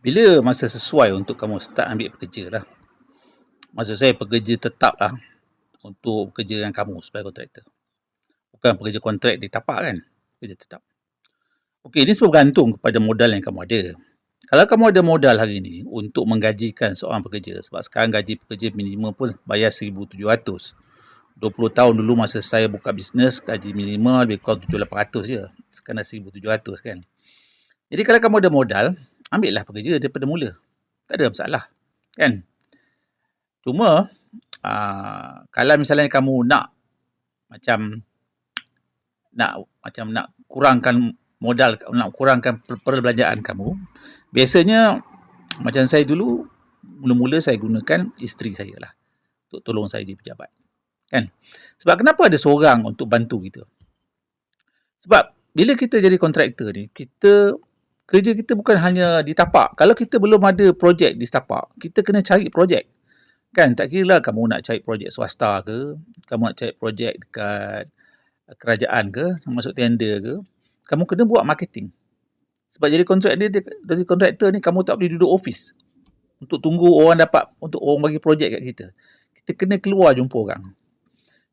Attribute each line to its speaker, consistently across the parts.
Speaker 1: Bila masa sesuai untuk kamu start ambil pekerja lah. Maksud saya pekerja tetap lah untuk pekerja dengan kamu sebagai kontraktor. Bukan pekerja kontrak di tapak kan. Pekerja tetap. Okey, ini semua bergantung kepada modal yang kamu ada. Kalau kamu ada modal hari ini untuk menggajikan seorang pekerja, sebab sekarang gaji pekerja minimum pun bayar 1,700. 20 tahun dulu masa saya buka bisnes, gaji minimum lebih kurang 7,800 je. Sekarang dah 1,700 kan. Jadi kalau kamu ada modal, ambil lah pekerja daripada mula. Tak ada masalah. Kan? Cuma, kalau misalnya kamu nak kurangkan modal, nak kurangkan perbelanjaan kamu, biasanya macam saya dulu, mula-mula saya gunakan isteri saya lah untuk tolong saya di pejabat. Kan? Sebab kenapa ada seorang untuk bantu kita? Sebab bila kita jadi kontraktor ni, kerja kita bukan hanya di tapak. Kalau kita belum ada projek di tapak, kita kena cari projek. Kan, tak kira lah kamu nak cari projek swasta ke, kamu nak cari projek dekat kerajaan ke, nak masuk tender ke, kamu kena buat marketing. Sebab jadi kontraktor ni, kamu tak boleh duduk office untuk tunggu orang untuk orang bagi projek kat kita. Kita kena keluar jumpa orang.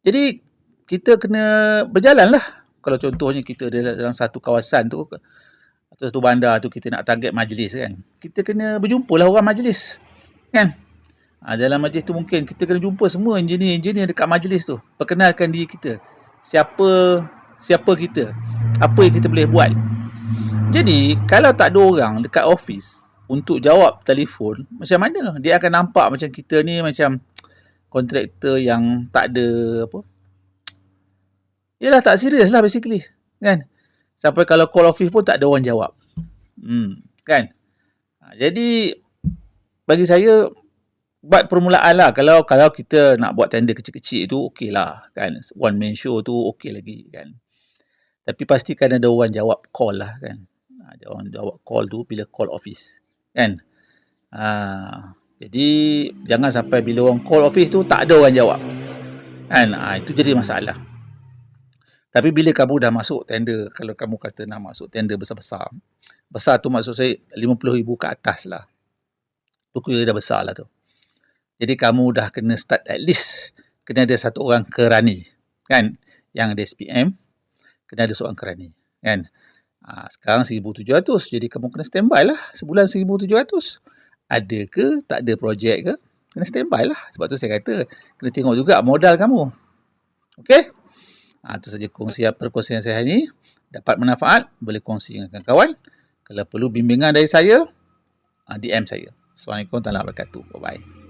Speaker 1: Jadi, kita kena berjalan lah. Kalau contohnya kita dalam satu kawasan tu, atau satu bandar tu, kita nak target majlis kan. Kita kena berjumpa lah orang majlis. Kan? Dalam majlis tu mungkin kita kena jumpa semua engineer dekat majlis tu. Perkenalkan diri kita. Siapa kita. Apa yang kita boleh buat. Jadi, kalau tak ada orang dekat office untuk jawab telefon, macam mana? Dia akan nampak macam kita ni macam kontraktor yang tak ada apa. Yelah, tak serius lah basically. Kan? Sampai kalau call office pun tak ada orang jawab. Kan? Jadi, bagi saya, buat permulaan lah. Kalau kita nak buat tender kecil-kecil tu, okey lah. Kan? One man show tu okey lagi. Kan? Tapi pastikan ada orang jawab call lah. Kan? Ada orang jawab call tu bila call office. Kan? Jadi, jangan sampai bila orang call office tu, tak ada orang jawab. Kan? Itu jadi masalah. Tapi bila kamu dah masuk tender, kalau kamu kata nak masuk tender besar-besar, besar tu maksud saya 50,000 ke atas lah. Tu kira dah besar lah tu. Jadi kamu dah kena start at least, kena ada satu orang kerani. Kan? Yang ada SPM, kena ada seorang kerani. Kan? Sekarang 1,700, jadi kamu kena standby lah. Sebulan 1,700. Ada ke, tak ada projek ke, kena standby lah. Sebab tu saya kata, kena tengok juga modal kamu. Okey? Itu saja perkongsian saya hari ini. Dapat manfaat, boleh kongsi dengan kawan-kawan. Kalau perlu bimbingan dari saya, DM saya. Assalamualaikum warahmatullahi wabarakatuh. Bye-bye.